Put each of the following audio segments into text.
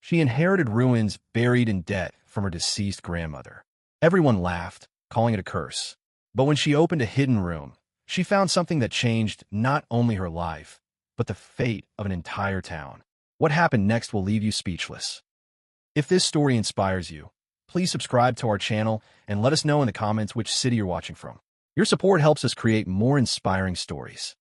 She inherited ruins buried in debt from her deceased grandmother. Everyone laughed, calling it a curse. But when she opened a hidden room, she found something that changed not only her life, but the fate of an entire town. What happened next will leave you speechless. If this story inspires you, please subscribe to our channel and let us know in the comments which city you're watching from. Your support helps us create more inspiring stories.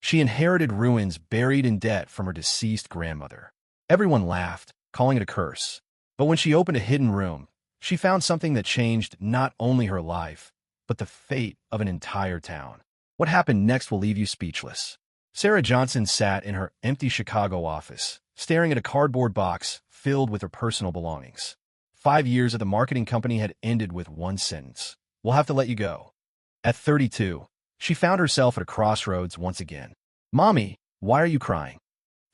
She inherited ruins buried in debt from her deceased grandmother. Everyone laughed, calling it a curse. But when she opened a hidden room, she found something that changed not only her life, but the fate of an entire town. What happened next will leave you speechless. Sarah Johnson sat in her empty Chicago office, staring at a cardboard box filled with her personal belongings. 5 years at the marketing company had ended with one sentence: "We'll have to let you go." At 32, she found herself at a crossroads once again. "Mommy, why are you crying?"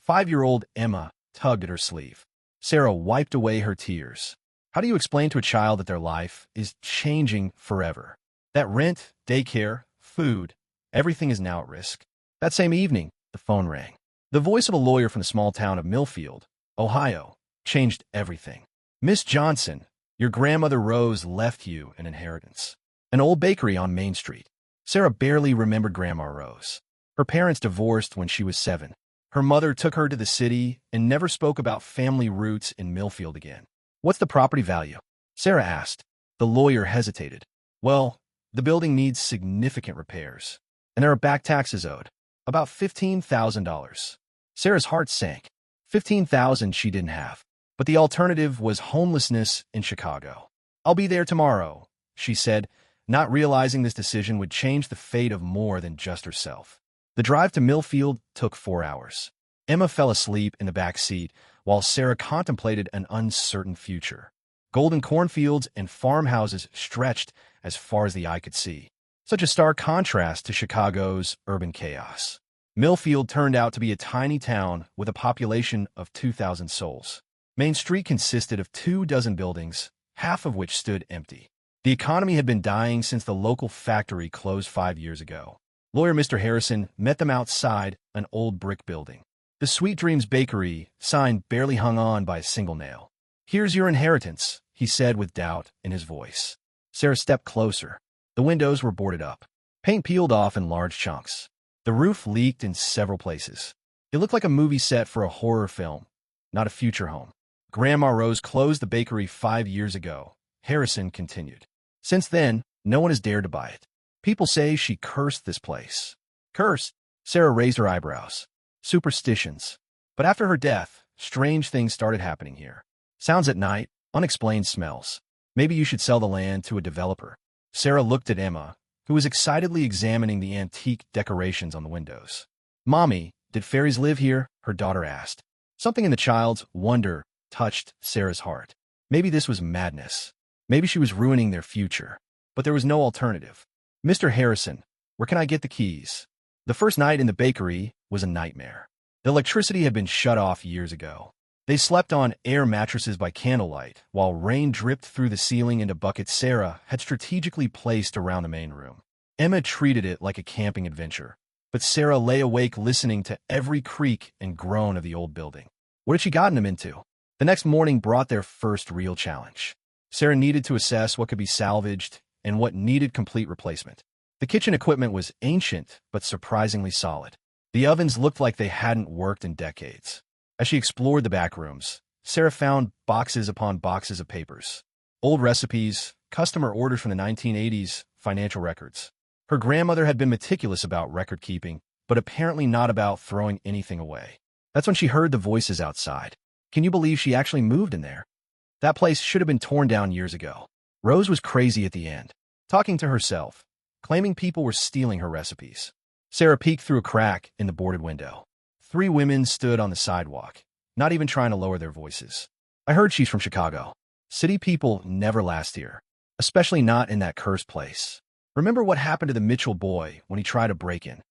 5-year-old Emma tugged at her sleeve. Sarah wiped away her tears. How do you explain to a child that their life is changing forever? That rent, daycare, food, everything is now at risk. That same evening, the phone rang. The voice of a lawyer from the small town of Millfield, Ohio, changed everything. "Miss Johnson, your grandmother Rose left you an inheritance. An old bakery on Main Street." Sarah barely remembered Grandma Rose. Her parents divorced when she was 7. Her mother took her to the city and never spoke about family roots in Millfield again. "What's the property value?" Sarah asked. The lawyer hesitated. "Well, the building needs significant repairs, and there are back taxes owed. About $15,000. Sarah's heart sank. $15,000 she didn't have. But the alternative was homelessness in Chicago. "I'll be there tomorrow," she said, not realizing this decision would change the fate of more than just herself. The drive to Millfield took 4 hours. Emma fell asleep in the back seat while Sarah contemplated an uncertain future. Golden cornfields and farmhouses stretched as far as the eye could see. Such a stark contrast to Chicago's urban chaos. Millfield turned out to be a tiny town with a population of 2,000 souls. Main Street consisted of 24 buildings, half of which stood empty. The economy had been dying since the local factory closed 5 years ago. Lawyer Mr. Harrison met them outside an old brick building. The Sweet Dreams Bakery sign barely hung on by a single nail. "Here's your inheritance," he said with doubt in his voice. Sarah stepped closer. The windows were boarded up. Paint peeled off in large chunks. The roof leaked in several places. It looked like a movie set for a horror film, not a future home. "Grandma Rose closed the bakery 5 years ago," Harrison continued. "Since then, no one has dared to buy it. People say she cursed this place." "Cursed?" Sarah raised her eyebrows. "Superstitions. But after her death, strange things started happening here. Sounds at night, unexplained smells. Maybe you should sell the land to a developer." Sarah looked at Emma, who was excitedly examining the antique decorations on the windows. "Mommy, did fairies live here?" her daughter asked. Something in the child's wonder touched Sarah's heart. Maybe this was madness. Maybe she was ruining their future. But there was no alternative. "Mr. Harrison, where can I get the keys?" The first night in the bakery was a nightmare. The electricity had been shut off years ago. They slept on air mattresses by candlelight, while rain dripped through the ceiling into buckets Sarah had strategically placed around the main room. Emma treated it like a camping adventure, but Sarah lay awake listening to every creak and groan of the old building. What had she gotten them into? The next morning brought their first real challenge. Sarah needed to assess what could be salvaged and what needed complete replacement. The kitchen equipment was ancient but surprisingly solid. The ovens looked like they hadn't worked in decades. As she explored the back rooms, Sarah found boxes upon boxes of papers. Old recipes, customer orders from the 1980s, financial records. Her grandmother had been meticulous about record keeping, but apparently not about throwing anything away. That's when she heard the voices outside. Can you believe she actually moved in there? That place should have been torn down years ago. Rose was crazy at the end, talking to herself, claiming people were stealing her recipes. Sarah peeked through a crack in the boarded window. 3 women stood on the sidewalk, not even trying to lower their voices. "I heard she's from Chicago. City people never last here, especially not in that cursed place. Remember what happened to the Mitchell boy when he tried to break in?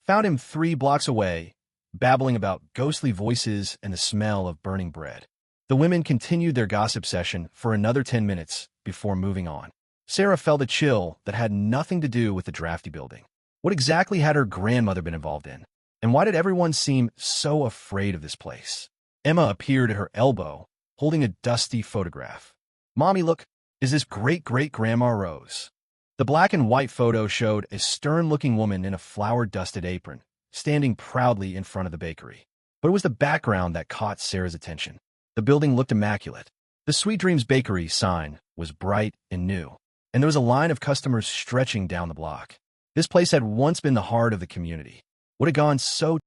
Found him 3 blocks away, babbling about ghostly voices and the smell of burning bread." The women continued their gossip session for another 10 minutes before moving on. Sarah felt a chill that had nothing to do with the drafty building. What exactly had her grandmother been involved in? And why did everyone seem so afraid of this place? Emma appeared at her elbow, holding a dusty photograph. "Mommy, look, is this great-great-grandma Rose?" The black and white photo showed a stern-looking woman in a flour-dusted apron, standing proudly in front of the bakery. But it was the background that caught Sarah's attention. The building looked immaculate. The Sweet Dreams Bakery sign was bright and new, and there was a line of customers stretching down the block. This place had once been the heart of the community. What had gone so?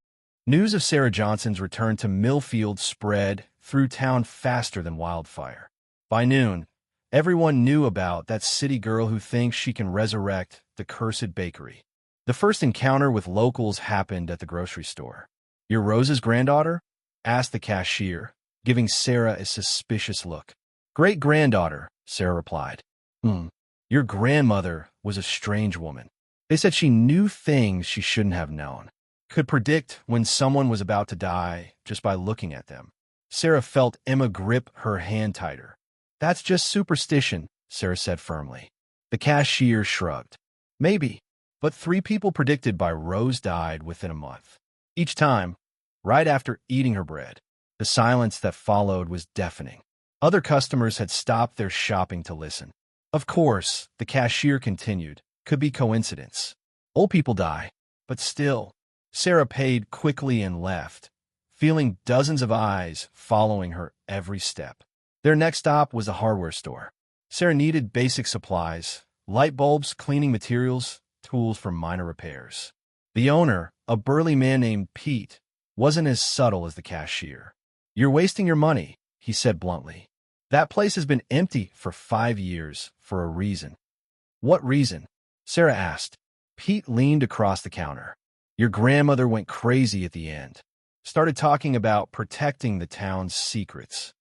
News of Sarah Johnson's return to Millfield spread through town faster than wildfire. By noon, everyone knew about that city girl who thinks she can resurrect the cursed bakery. The first encounter with locals happened at the grocery store. "You're Rose's granddaughter?" asked the cashier, giving Sarah a suspicious look. "Great-granddaughter," Sarah replied. Your grandmother was a strange woman. They said she knew things she shouldn't have known, could predict when someone was about to die just by looking at them." Sarah felt Emma grip her hand tighter. "That's just superstition," Sarah said firmly. The cashier shrugged. "Maybe, but 3 people predicted by Rose died within a month. Each time, right after eating her bread." The silence that followed was deafening. Other customers had stopped their shopping to listen. "Of course," the cashier continued, "could be coincidence. Old people die, but still." Sarah paid quickly and left, feeling dozens of eyes following her every step. Their next stop was a hardware store. Sarah needed basic supplies, light bulbs, cleaning materials, tools for minor repairs. The owner, a burly man named Pete, wasn't as subtle as the cashier. "You're wasting your money," he said bluntly. "That place has been empty for 5 years for a reason." "What reason?" Sarah asked. Pete leaned across the counter. "Your grandmother went crazy at the end. Started talking about protecting the town's secrets.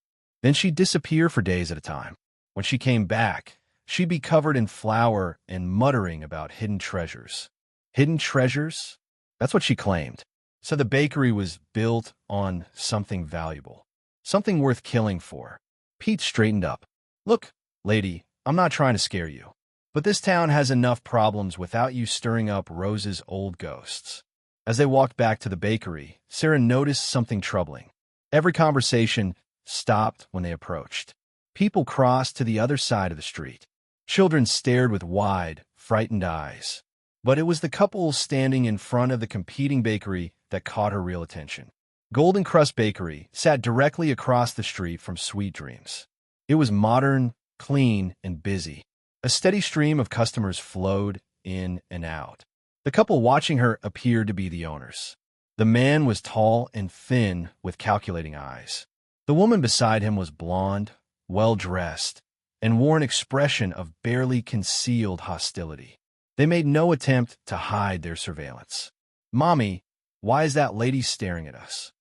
Then she'd disappear for days at a time. When she came back, she'd be covered in flour and muttering about hidden treasures." "Hidden treasures?" That's what she claimed. So the bakery was built on something valuable, something worth killing for. Pete straightened up. "Look, lady, I'm not trying to scare you, but this town has enough problems without you stirring up Rose's old ghosts." As they walked back to the bakery, Sarah noticed something troubling. Every conversation stopped when they approached. People crossed to the other side of the street. Children stared with wide, frightened eyes. But it was the couple standing in front of the competing bakery that caught her real attention. Golden Crust Bakery sat directly across the street from Sweet Dreams. It was modern, clean, and busy. A steady stream of customers flowed in and out. The couple watching her appeared to be the owners. The man was tall and thin with calculating eyes. The woman beside him was blonde, well-dressed, and wore an expression of barely concealed hostility. They made no attempt to hide their surveillance. "Mommy, why is that lady staring at us?"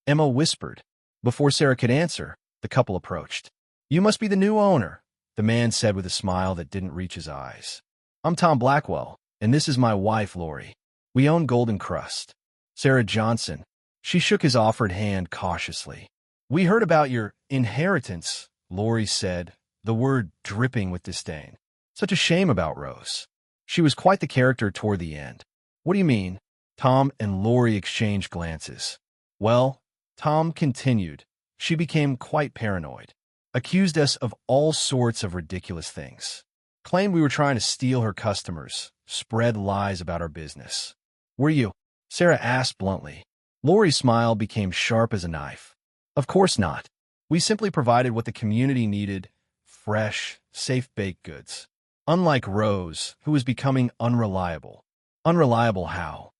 Emma whispered. Before Sarah could answer, the couple approached. "You must be the new owner," the man said with a smile that didn't reach his eyes. "I'm Tom Blackwell, and this is my wife, Lori. We own Golden Crust." "Sarah Johnson." She shook his offered hand cautiously. "We heard about your inheritance," Lori said, the word dripping with disdain. "Such a shame about Rose. She was quite the character toward the end." "What do you mean?" Tom and Lori exchanged glances. "Well," Tom continued, "she became quite paranoid. Accused us of all sorts of ridiculous things. Claimed we were trying to steal her customers, spread lies about our business." "Were you?" Sarah asked bluntly. Lori's smile became sharp as a knife. "Of course not. We simply provided what the community needed, fresh, safe-baked goods. Unlike Rose, who was becoming unreliable." "Unreliable how?"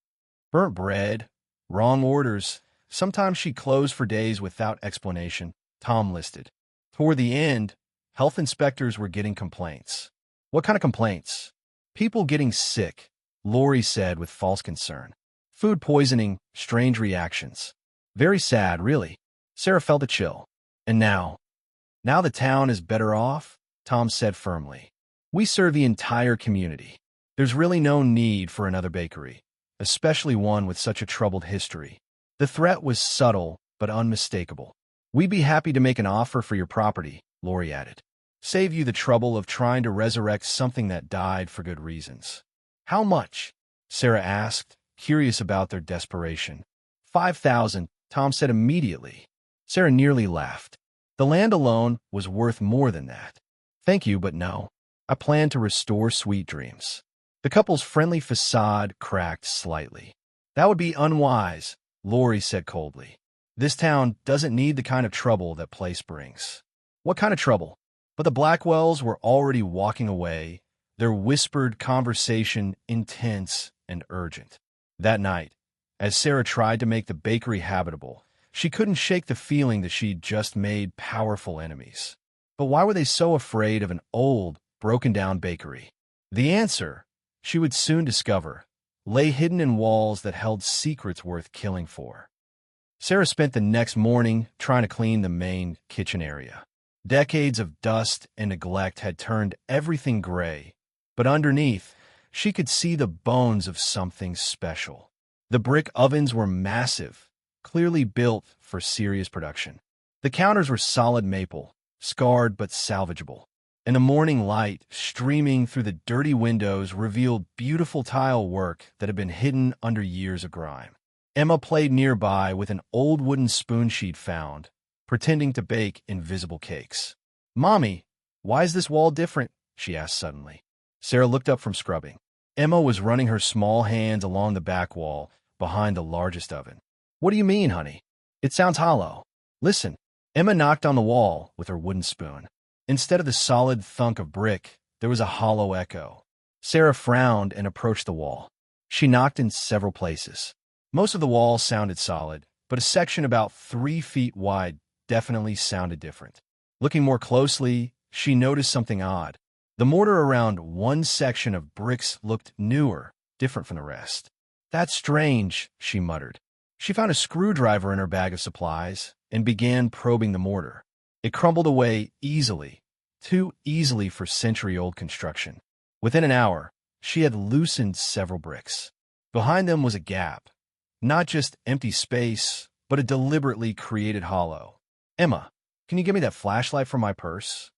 "Burnt bread, wrong orders. Sometimes she closed for days without explanation," Tom listed. "Toward the end, health inspectors were getting complaints." "What kind of complaints?" "People getting sick," Lori said with false concern. "Food poisoning, strange reactions. Very sad, really." Sarah felt a chill. "And now?" "Now the town is better off," Tom said firmly. "We serve the entire community. There's really no need for another bakery, especially one with such a troubled history." The threat was subtle but unmistakable. "We'd be happy to make an offer for your property," Lori added. "Save you the trouble of trying to resurrect something that died for good reasons." "How much?" Sarah asked, curious about their desperation. 5,000, Tom said immediately. Sarah nearly laughed. The land alone was worth more than that. Thank you, but no. I plan to restore sweet dreams. The couple's friendly facade cracked slightly. That would be unwise, Lori said coldly. This town doesn't need the kind of trouble that place brings. What kind of trouble? But the Blackwells were already walking away, their whispered conversation intense and urgent. That night, as Sarah tried to make the bakery habitable, she couldn't shake the feeling that she'd just made powerful enemies. But why were they so afraid of an old, broken-down bakery? The answer, she would soon discover, lay hidden in walls that held secrets worth killing for. Sarah spent the next morning trying to clean the main kitchen area. Decades of dust and neglect had turned everything gray, but underneath, she could see the bones of something special. The brick ovens were massive, clearly built for serious production. The counters were solid maple, scarred but salvageable, and the morning light streaming through the dirty windows revealed beautiful tile work that had been hidden under years of grime. Emma played nearby with an old wooden spoon she'd found, pretending to bake invisible cakes. "Mommy, why is this wall different?" she asked suddenly. Sarah looked up from scrubbing. Emma was running her small hands along the back wall behind the largest oven. "What do you mean, honey? It sounds hollow. Listen." Emma knocked on the wall with her wooden spoon. Instead of the solid thunk of brick, there was a hollow echo. Sarah frowned and approached the wall. She knocked in several places. Most of the wall sounded solid, but a section about 3 feet wide definitely sounded different. Looking more closely, she noticed something odd. The mortar around one section of bricks looked newer, different from the rest. "That's strange," she muttered. She found a screwdriver in her bag of supplies and began probing the mortar. It crumbled away easily, too easily for century-old construction. Within an hour, she had loosened several bricks. Behind them was a gap, not just empty space, but a deliberately created hollow. "Emma, can you give me that flashlight from my purse?"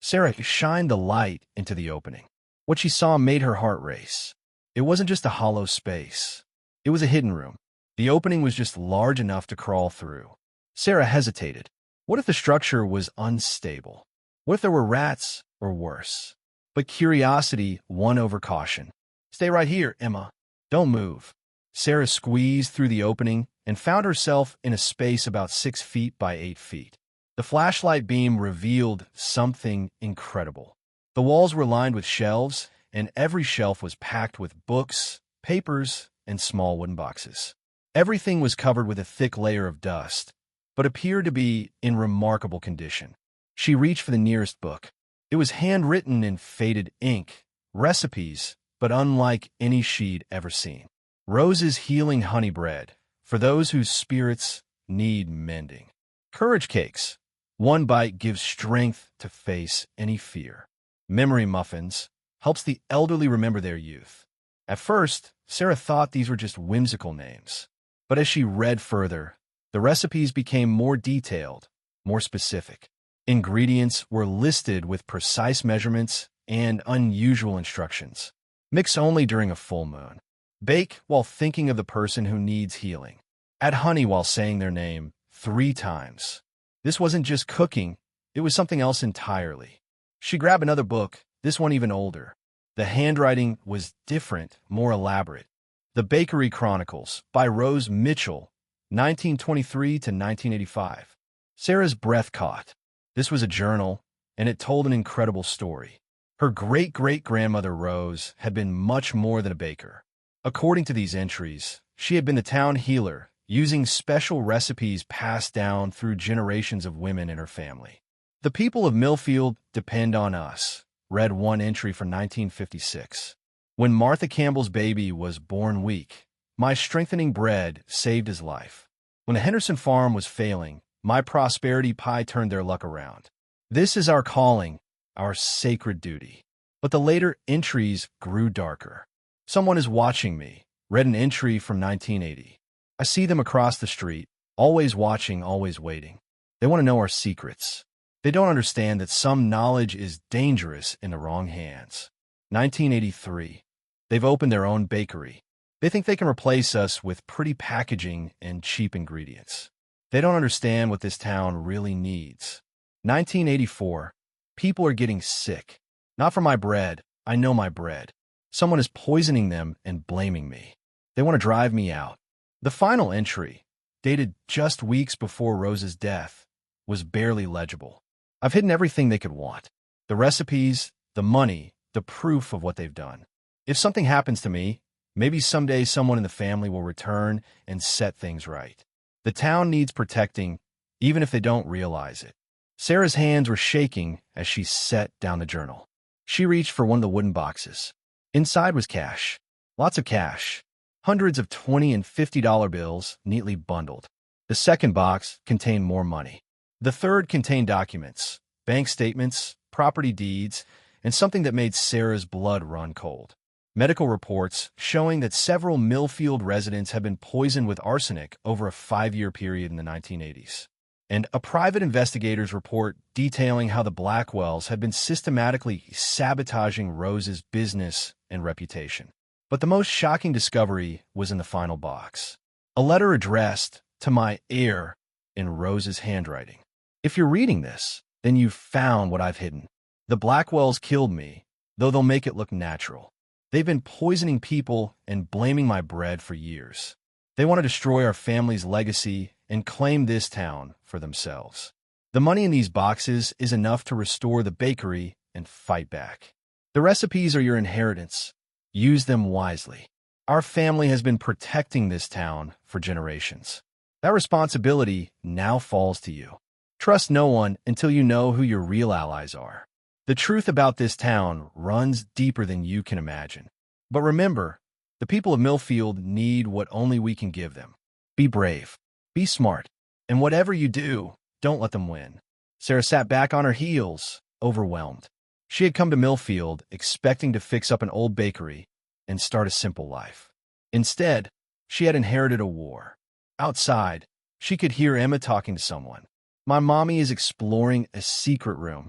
Sarah shined the light into the opening. What she saw made her heart race. It wasn't just a hollow space. It was a hidden room. The opening was just large enough to crawl through. Sarah hesitated. What if the structure was unstable? What if there were rats or worse? But curiosity won over caution. "Stay right here, Emma. Don't move." Sarah squeezed through the opening and found herself in a space about 6 feet by 8 feet. The flashlight beam revealed something incredible. The walls were lined with shelves, and every shelf was packed with books, papers, and small wooden boxes. Everything was covered with a thick layer of dust, but appeared to be in remarkable condition. She reached for the nearest book. It was handwritten in faded ink, recipes, but unlike any she'd ever seen. Rose's Healing Honey Bread, for those whose spirits need mending. Courage Cakes. One bite gives strength to face any fear. Memory Muffins helps the elderly remember their youth. At first, Sarah thought these were just whimsical names. But as she read further, the recipes became more detailed, more specific. Ingredients were listed with precise measurements and unusual instructions. Mix only during a full moon. Bake while thinking of the person who needs healing. Add honey while saying their name 3 times. This wasn't just cooking, it was something else entirely. She grabbed another book, this one even older. The handwriting was different, more elaborate. The Bakery Chronicles by Rose Mitchell, 1923 to 1985. Sarah's breath caught. This was a journal, and it told an incredible story. Her great-great-grandmother Rose had been much more than a baker. According to these entries, she had been the town healer, using special recipes passed down through generations of women in her family. "The people of Millfield depend on us," read one entry from 1956. "When Martha Campbell's baby was born weak, my strengthening bread saved his life. When the Henderson farm was failing, my prosperity pie turned their luck around. This is our calling, our sacred duty." But the later entries grew darker. "Someone is watching me," read an entry from 1980. "I see them across the street, always watching, always waiting. They want to know our secrets. They don't understand that some knowledge is dangerous in the wrong hands." 1983. "They've opened their own bakery. They think they can replace us with pretty packaging and cheap ingredients." They don't understand what this town really needs. 1984. People are getting sick. Not from my bread. I know my bread. Someone is poisoning them and blaming me. They want to drive me out. The final entry, dated just weeks before Rose's death, was barely legible. I've hidden everything they could want. The recipes, the money, the proof of what they've done. If something happens to me, maybe someday someone in the family will return and set things right. The town needs protecting, even if they don't realize it. Sarah's hands were shaking as she set down the journal. She reached for one of the wooden boxes. Inside was cash. Lots of cash. Hundreds of $20 and $50 bills neatly bundled. The second box contained more money. The third contained documents, bank statements, property deeds, and something that made Sarah's blood run cold. Medical reports showing that several Millfield residents had been poisoned with arsenic over a 5-year period in the 1980s. And a private investigator's report detailing how the Blackwells had been systematically sabotaging Rose's business and reputation. But the most shocking discovery was in the final box. A letter addressed to my heir in Rose's handwriting. If you're reading this, then you've found what I've hidden. The Blackwells killed me, though they'll make it look natural. They've been poisoning people and blaming my bread for years. They want to destroy our family's legacy and claim this town for themselves. The money in these boxes is enough to restore the bakery and fight back. The recipes are your inheritance. Use them wisely. Our family has been protecting this town for generations. That responsibility now falls to you. Trust no one until you know who your real allies are. The truth about this town runs deeper than you can imagine. But remember, the people of Millfield need what only we can give them. Be brave, be smart, and whatever you do, don't let them win. Sarah sat back on her heels, overwhelmed. She had come to Millfield expecting to fix up an old bakery and start a simple life. Instead, she had inherited a war. Outside, she could hear Emma talking to someone. My mommy is exploring a secret room.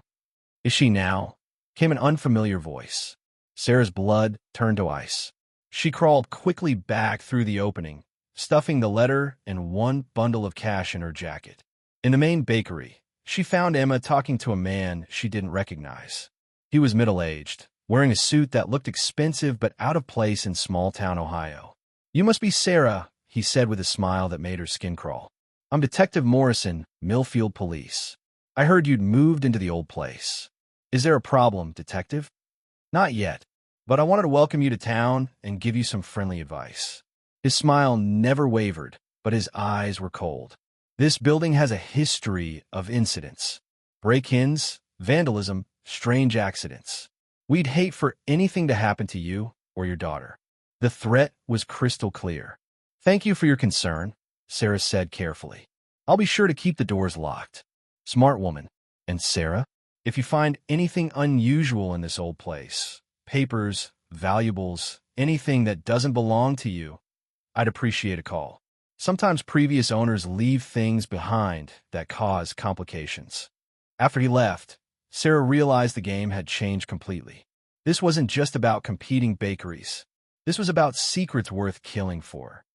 Is she now? Came an unfamiliar voice. Sarah's blood turned to ice. She crawled quickly back through the opening, stuffing the letter and one bundle of cash in her jacket. In the main bakery, she found Emma talking to a man she didn't recognize. He was middle-aged, wearing a suit that looked expensive but out of place in small-town Ohio. "You must be Sarah," he said with a smile that made her skin crawl. "I'm Detective Morrison, Millfield Police. I heard you'd moved into the old place. Is there a problem, Detective?" "Not yet, but I wanted to welcome you to town and give you some friendly advice." His smile never wavered, but his eyes were cold. "This building has a history of incidents. Break-ins, vandalism, strange accidents. We'd hate for anything to happen to you or your daughter." The threat was crystal clear. "Thank you for your concern," Sarah said carefully. "I'll be sure to keep the doors locked." Smart woman. "And Sarah, if you find anything unusual in this old place, papers, valuables, anything that doesn't belong to you, I'd appreciate a call. Sometimes previous owners leave things behind that cause complications." After he left, Sarah realized the game had changed completely. This wasn't just about competing bakeries. This was about secrets worth killing for.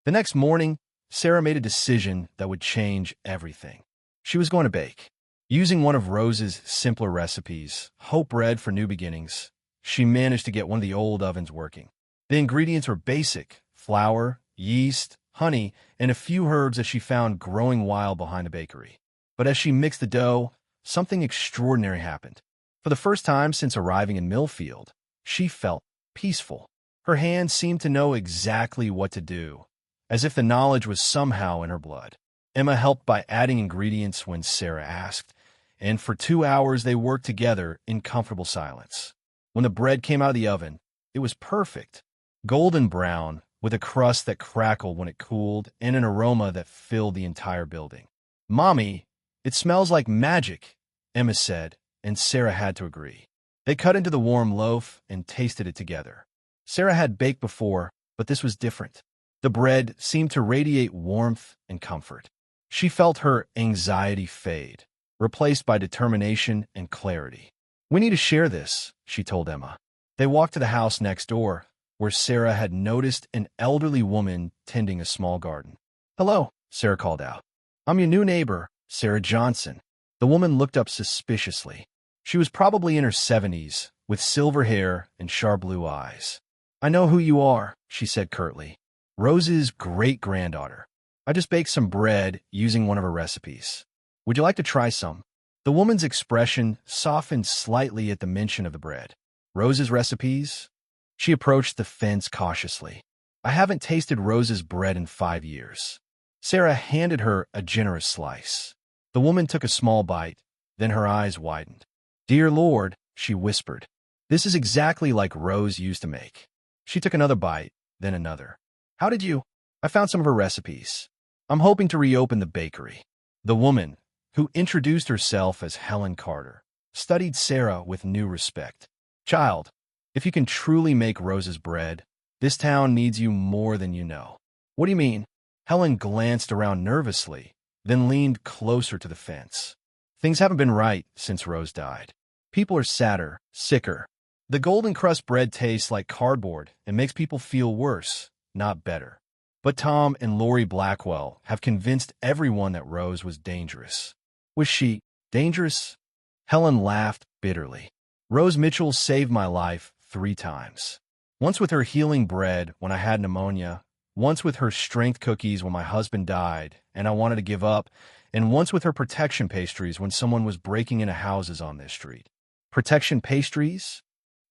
The next morning, Sarah made a decision that would change everything. She was going to bake. Using one of Rose's simpler recipes, hope bread for new beginnings, she managed to get one of the old ovens working. The ingredients were basic: flour, yeast, honey, and a few herbs that she found growing wild behind the bakery. But as she mixed the dough, something extraordinary happened. For the first time since arriving in Millfield, she felt peaceful. Her hands seemed to know exactly what to do, as if the knowledge was somehow in her blood. Emma helped by adding ingredients when Sarah asked, and for 2 hours they worked together in comfortable silence. When the bread came out of the oven, it was perfect. Golden brown, with a crust that crackled when it cooled and an aroma that filled the entire building. "Mommy, it smells like magic," Emma said, and Sarah had to agree. They cut into the warm loaf and tasted it together. Sarah had baked before, but this was different. The bread seemed to radiate warmth and comfort. She felt her anxiety fade, replaced by determination and clarity. "We need to share this," she told Emma. They walked to the house next door, where Sarah had noticed an elderly woman tending a small garden. "Hello," Sarah called out. I'm your new neighbor, Sarah Johnson. The woman looked up suspiciously. She was probably in her 70s, with silver hair and sharp blue eyes. I know who you are, she said curtly. Rose's great-granddaughter. I just baked some bread using one of her recipes. Would you like to try some? The woman's expression softened slightly at the mention of the bread. Rose's recipes? She approached the fence cautiously. I haven't tasted Rose's bread in 5 years. Sarah handed her a generous slice. The woman took a small bite, then her eyes widened. Dear Lord, she whispered. This is exactly like Rose used to make. She took another bite, then another. How did you? I found some of her recipes. I'm hoping to reopen the bakery. The woman, who introduced herself as Helen Carter, studied Sarah with new respect. Child, if you can truly make Rose's bread, this town needs you more than you know. What do you mean? Helen glanced around nervously, then leaned closer to the fence. Things haven't been right since Rose died. People are sadder, sicker. The golden crust bread tastes like cardboard and makes people feel worse, not better. But Tom and Lori Blackwell have convinced everyone that Rose was dangerous. Was she dangerous? Helen laughed bitterly. Rose Mitchell saved my life 3 times. Once with her healing bread when I had pneumonia, once with her strength cookies when my husband died and I wanted to give up, and once with her protection pastries when someone was breaking into houses on this street. Protection pastries?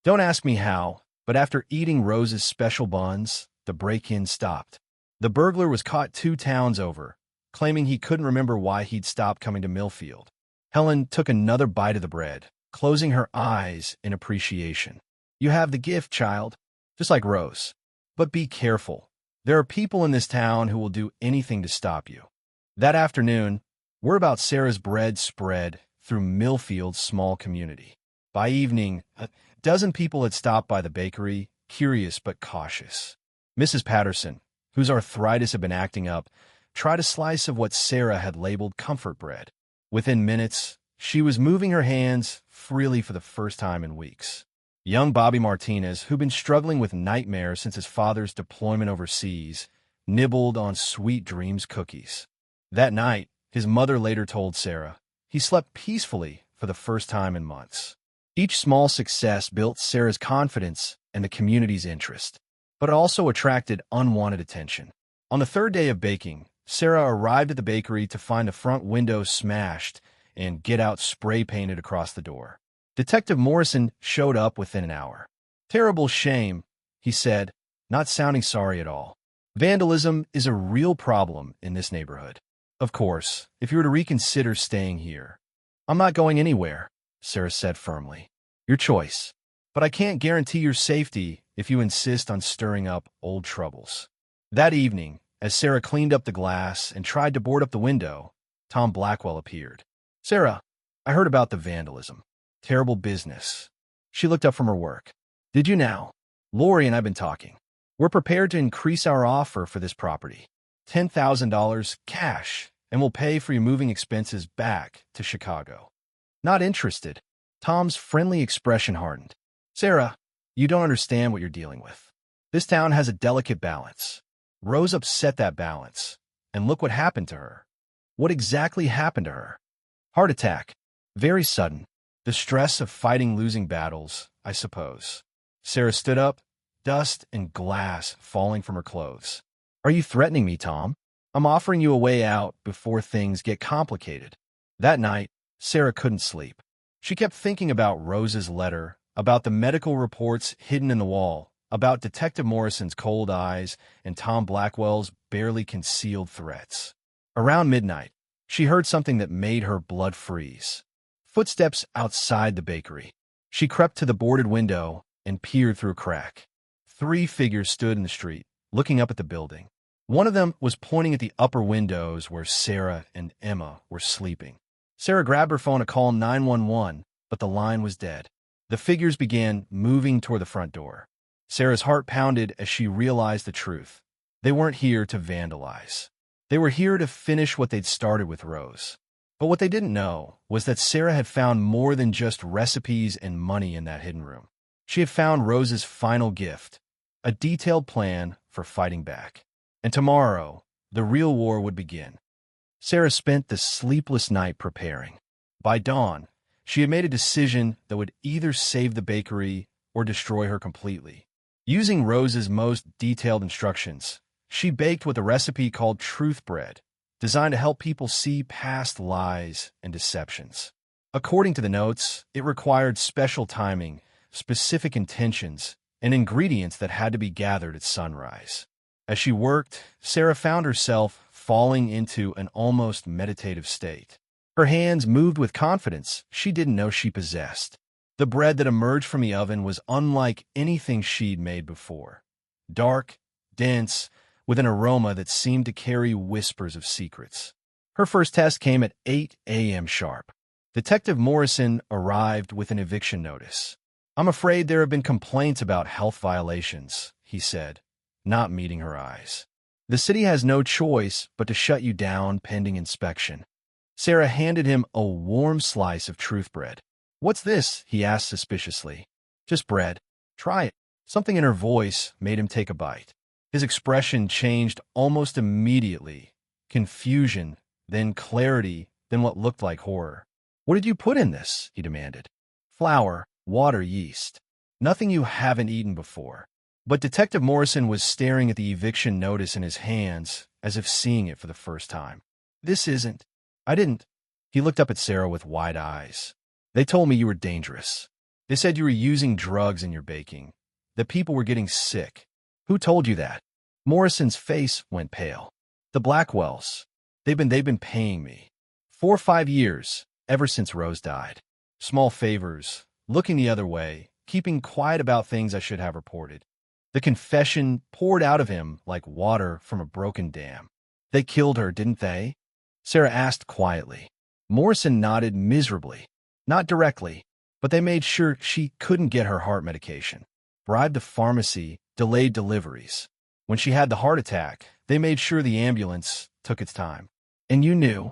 Don't ask me how, but after eating Rose's special buns, the break-in stopped. The burglar was caught 2 towns over, claiming he couldn't remember why he'd stopped coming to Millfield. Helen took another bite of the bread, closing her eyes in appreciation. You have the gift, child, just like Rose. But be careful. There are people in this town who will do anything to stop you. That afternoon, word about Sarah's bread spread through Millfield's small community. By evening, a dozen people had stopped by the bakery, curious but cautious. Mrs. Patterson, whose arthritis had been acting up, tried a slice of what Sarah had labeled comfort bread. Within minutes, she was moving her hands freely for the first time in weeks. Young Bobby Martinez, who'd been struggling with nightmares since his father's deployment overseas, nibbled on Sweet Dreams cookies. That night, his mother later told Sarah, he slept peacefully for the first time in months. Each small success built Sarah's confidence and the community's interest, but it also attracted unwanted attention. On the 3rd day of baking, Sarah arrived at the bakery to find the front window smashed and Get Out spray painted across the door. Detective Morrison showed up within an hour. Terrible shame, he said, not sounding sorry at all. Vandalism is a real problem in this neighborhood. Of course, if you were to reconsider staying here. I'm not going anywhere, Sarah said firmly. Your choice. But I can't guarantee your safety if you insist on stirring up old troubles. That evening, as Sarah cleaned up the glass and tried to board up the window, Tom Blackwell appeared. Sarah, I heard about the vandalism. Terrible business. She looked up from her work. Did you now? Lori and I have been talking. We're prepared to increase our offer for this property. $10,000 cash, and we'll pay for your moving expenses back to Chicago. Not interested. Tom's friendly expression hardened. Sarah, you don't understand what you're dealing with. This town has a delicate balance. Rose upset that balance, and look what happened to her. What exactly happened to her? Heart attack. Very sudden. The stress of fighting losing battles, I suppose. Sarah stood up, dust and glass falling from her clothes. Are you threatening me, Tom? I'm offering you a way out before things get complicated. That night, Sarah couldn't sleep. She kept thinking about Rose's letter, about the medical reports hidden in the wall, about Detective Morrison's cold eyes and Tom Blackwell's barely concealed threats. Around midnight, she heard something that made her blood freeze. Footsteps outside the bakery. She crept to the boarded window and peered through a crack. 3 figures stood in the street, looking up at the building. One of them was pointing at the upper windows where Sarah and Emma were sleeping. Sarah grabbed her phone to call 911, but the line was dead. The figures began moving toward the front door. Sarah's heart pounded as she realized the truth. They weren't here to vandalize. They were here to finish what they'd started with Rose. But what they didn't know was that Sarah had found more than just recipes and money in that hidden room. She had found Rose's final gift, a detailed plan for fighting back. And tomorrow, the real war would begin. Sarah spent the sleepless night preparing. By dawn, she had made a decision that would either save the bakery or destroy her completely. Using Rose's most detailed instructions, she baked with a recipe called Truth Bread, designed to help people see past lies and deceptions. According to the notes, it required special timing, specific intentions, and ingredients that had to be gathered at sunrise. As she worked, Sarah found herself falling into an almost meditative state. Her hands moved with confidence she didn't know she possessed. The bread that emerged from the oven was unlike anything she'd made before. Dark, dense, with an aroma that seemed to carry whispers of secrets. Her first test came at 8 a.m. sharp. Detective Morrison arrived with an eviction notice. "I'm afraid there have been complaints about health violations," he said, not meeting her eyes. "The city has no choice but to shut you down pending inspection." Sarah handed him a warm slice of truth bread. "What's this?" he asked suspiciously. "Just bread. Try it." Something in her voice made him take a bite. His expression changed almost immediately. Confusion, then clarity, then what looked like horror. "What did you put in this?" he demanded. "Flour, water, yeast. Nothing you haven't eaten before." But Detective Morrison was staring at the eviction notice in his hands, as if seeing it for the first time. "This isn't. I didn't." He looked up at Sarah with wide eyes. "They told me you were dangerous. They said you were using drugs in your baking, that people were getting sick." "Who told you that?" Morrison's face went pale. "The Blackwells. They've been paying me. 4 or 5 years, ever since Rose died. Small favors, looking the other way, keeping quiet about things I should have reported." The confession poured out of him like water from a broken dam. "They killed her, didn't they?" Sarah asked quietly. Morrison nodded miserably. "Not directly, but they made sure she couldn't get her heart medication. Bribed the pharmacy, delayed deliveries. When she had the heart attack, they made sure the ambulance took its time. And you knew."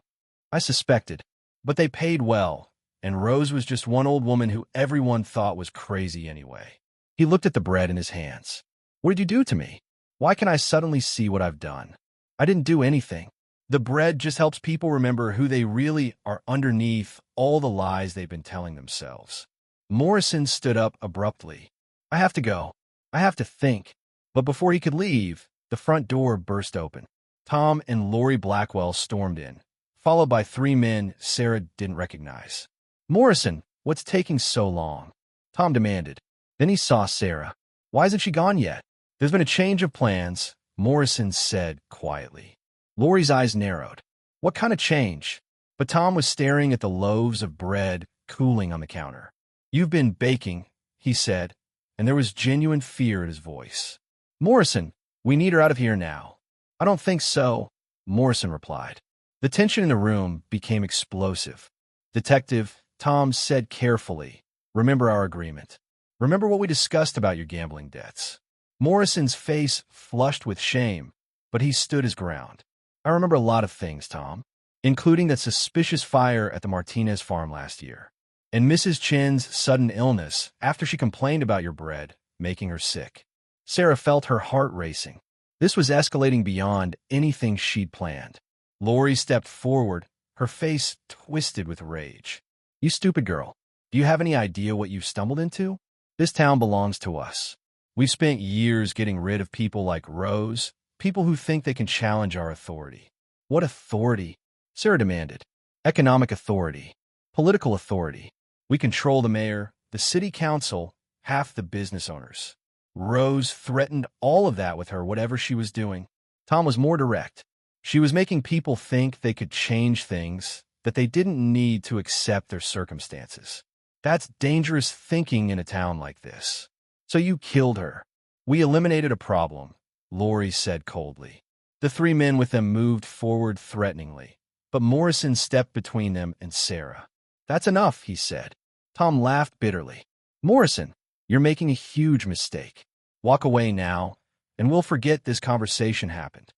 "I suspected. But they paid well, and Rose was just one old woman who everyone thought was crazy anyway." He looked at the bread in his hands. "What did you do to me? Why can I suddenly see what I've done? I didn't do anything. The bread just helps people remember who they really are underneath all the lies they've been telling themselves." Morrison stood up abruptly. "I have to go. I have to think." But before he could leave, the front door burst open. Tom and Lori Blackwell stormed in, followed by 3 men Sarah didn't recognize. "Morrison, what's taking so long?" Tom demanded. Then he saw Sarah. "Why isn't she gone yet?" "There's been a change of plans," Morrison said quietly. Lori's eyes narrowed. "What kind of change?" But Tom was staring at the loaves of bread cooling on the counter. "You've been baking," he said, and there was genuine fear in his voice. "Morrison, we need her out of here now." "I don't think so," Morrison replied. The tension in the room became explosive. "Detective," Tom said carefully, "remember our agreement. Remember what we discussed about your gambling debts." Morrison's face flushed with shame, but he stood his ground. "I remember a lot of things, Tom, including that suspicious fire at the Martinez farm last year, and Mrs. Chen's sudden illness after she complained about your bread, making her sick." Sarah felt her heart racing. This was escalating beyond anything she'd planned. Lori stepped forward, her face twisted with rage. "You stupid girl. Do you have any idea what you've stumbled into? This town belongs to us. We've spent years getting rid of people like Rose, people who think they can challenge our authority." "What authority?" Sarah demanded. "Economic authority. Political authority. We control the mayor, the city council, half the business owners. Rose threatened all of that with her, whatever she was doing." Tom was more direct. "She was making people think they could change things, that they didn't need to accept their circumstances. That's dangerous thinking in a town like this. So you killed her." "We eliminated a problem," Lori said coldly. The 3 men with them moved forward threateningly, but Morrison stepped between them and Sarah. "That's enough," he said. Tom laughed bitterly. "Morrison, you're making a huge mistake. Walk away now, and we'll forget this conversation happened."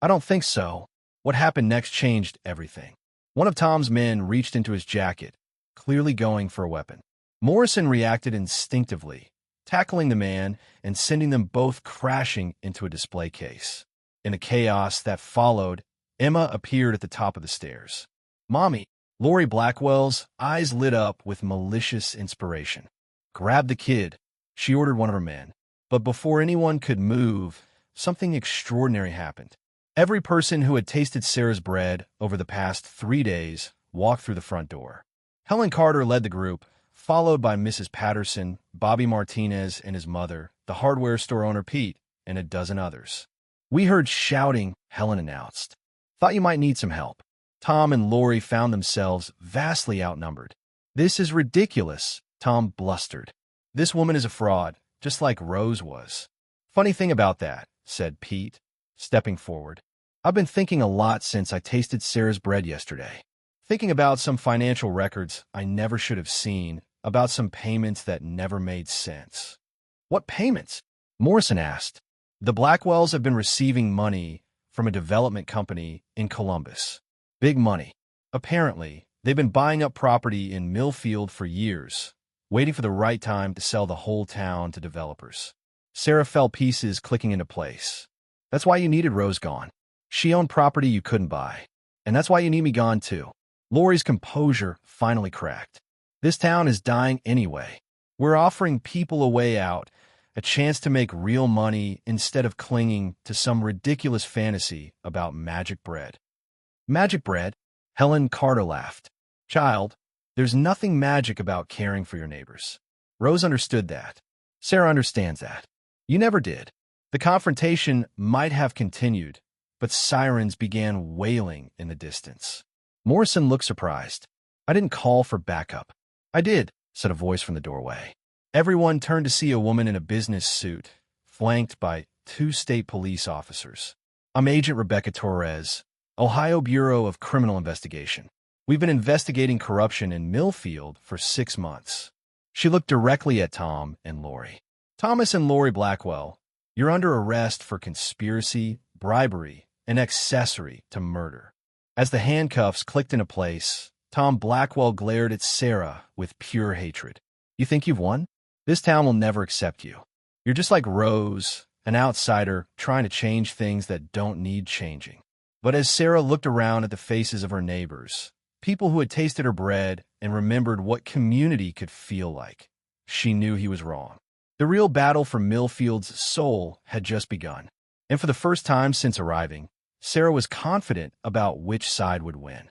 "I don't think so." What happened next changed everything. One of Tom's men reached into his jacket, clearly going for a weapon. Morrison reacted instinctively, tackling the man and sending them both crashing into a display case. In the chaos that followed, Emma appeared at the top of the stairs. "Mommy!" Lori Blackwell's eyes lit up with malicious inspiration. "Grab the kid," she ordered one of her men. But before anyone could move, something extraordinary happened. Every person who had tasted Sarah's bread over the past 3 days walked through the front door. Helen Carter led the group, followed by Mrs. Patterson, Bobby Martinez and his mother, the hardware store owner Pete, and a dozen others. "We heard shouting," Helen announced. "Thought you might need some help." Tom and Lori found themselves vastly outnumbered. "This is ridiculous," Tom blustered. "This woman is a fraud, just like Rose was." "Funny thing about that," said Pete, stepping forward. "I've been thinking a lot since I tasted Sarah's bread yesterday. Thinking about some financial records I never should have seen, about some payments that never made sense." "What payments?" Morrison asked. "The Blackwells have been receiving money from a development company in Columbus. Big money. Apparently, they've been buying up property in Millfield for years, waiting for the right time to sell the whole town to developers." Sarah felt pieces clicking into place. "That's why you needed Rose gone. She owned property you couldn't buy. And that's why you need me gone, too." Lori's composure finally cracked. "This town is dying anyway. We're offering people a way out, a chance to make real money instead of clinging to some ridiculous fantasy about magic bread." "Magic bread?" Helen Carter laughed. "Child, there's nothing magic about caring for your neighbors. Rose understood that. Sarah understands that. You never did." The confrontation might have continued, but sirens began wailing in the distance. Morrison looked surprised. "I didn't call for backup." "I did," said a voice from the doorway. Everyone turned to see a woman in a business suit, flanked by 2 state police officers. "I'm Agent Rebecca Torres, Ohio Bureau of Criminal Investigation. We've been investigating corruption in Millfield for 6 months." She looked directly at Tom and Lori. "Thomas and Lori Blackwell, you're under arrest for conspiracy, bribery, and accessory to murder." As the handcuffs clicked into place, Tom Blackwell glared at Sarah with pure hatred. "You think you've won? This town will never accept you. You're just like Rose, an outsider trying to change things that don't need changing." But as Sarah looked around at the faces of her neighbors, people who had tasted her bread and remembered what community could feel like, she knew he was wrong. The real battle for Millfield's soul had just begun. And for the first time since arriving, Sarah was confident about which side would win.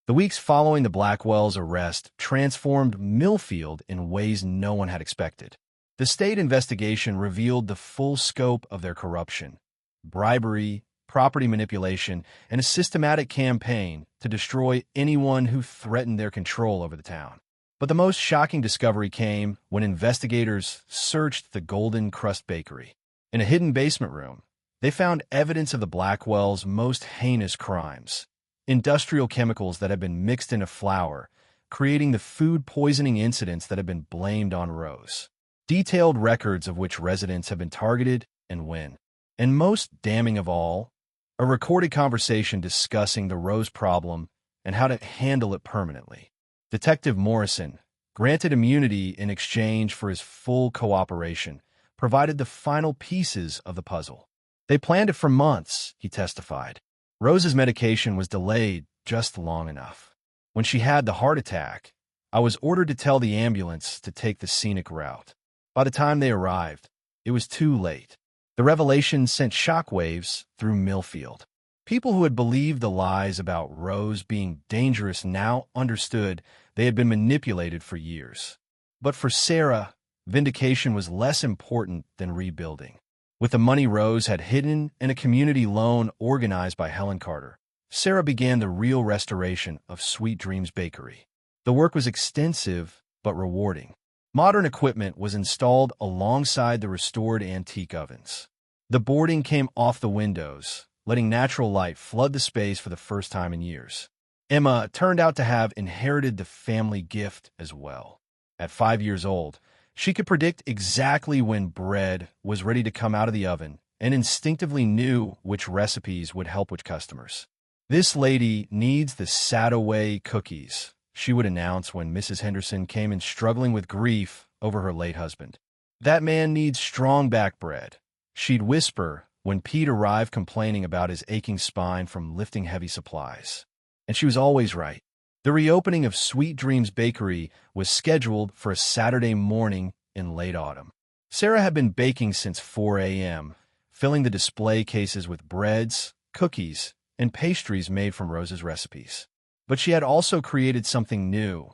The weeks following the Blackwells' arrest transformed Millfield in ways no one had expected. The state investigation revealed the full scope of their corruption: bribery, property manipulation, and a systematic campaign to destroy anyone who threatened their control over the town. But the most shocking discovery came when investigators searched the Golden Crust Bakery. In a hidden basement room, they found evidence of the Blackwells' most heinous crimes: industrial chemicals that had been mixed into flour, creating the food poisoning incidents that had been blamed on Rose. Detailed records of which residents have been targeted and when. And most damning of all, a recorded conversation discussing the Rose problem and how to handle it permanently. Detective Morrison, granted immunity in exchange for his full cooperation, provided the final pieces of the puzzle. "They planned it for months," he testified. "Rose's medication was delayed just long enough. When she had the heart attack, I was ordered to tell the ambulance to take the scenic route. By the time they arrived, it was too late." The revelation sent shockwaves through Millfield. People who had believed the lies about Rose being dangerous now understood they had been manipulated for years. But for Sarah, vindication was less important than rebuilding. With the money Rose had hidden and a community loan organized by Helen Carter, Sarah began the real restoration of Sweet Dreams Bakery. The work was extensive but rewarding. Modern equipment was installed alongside the restored antique ovens. The boarding came off the windows, letting natural light flood the space for the first time in years. Emma turned out to have inherited the family gift as well. At 5 years old, she could predict exactly when bread was ready to come out of the oven and instinctively knew which recipes would help which customers. "This lady needs the Sadaway cookies," she would announce when Mrs. Henderson came in struggling with grief over her late husband. "That man needs strong back bread," she'd whisper when Pete arrived complaining about his aching spine from lifting heavy supplies. And she was always right. The reopening of Sweet Dreams Bakery was scheduled for a Saturday morning in late autumn. Sarah had been baking since 4 a.m., filling the display cases with breads, cookies, and pastries made from Rose's recipes. But she had also created something new,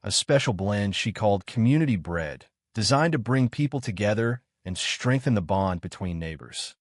a special blend she called Community Bread, designed to bring people together and strengthen the bond between neighbors.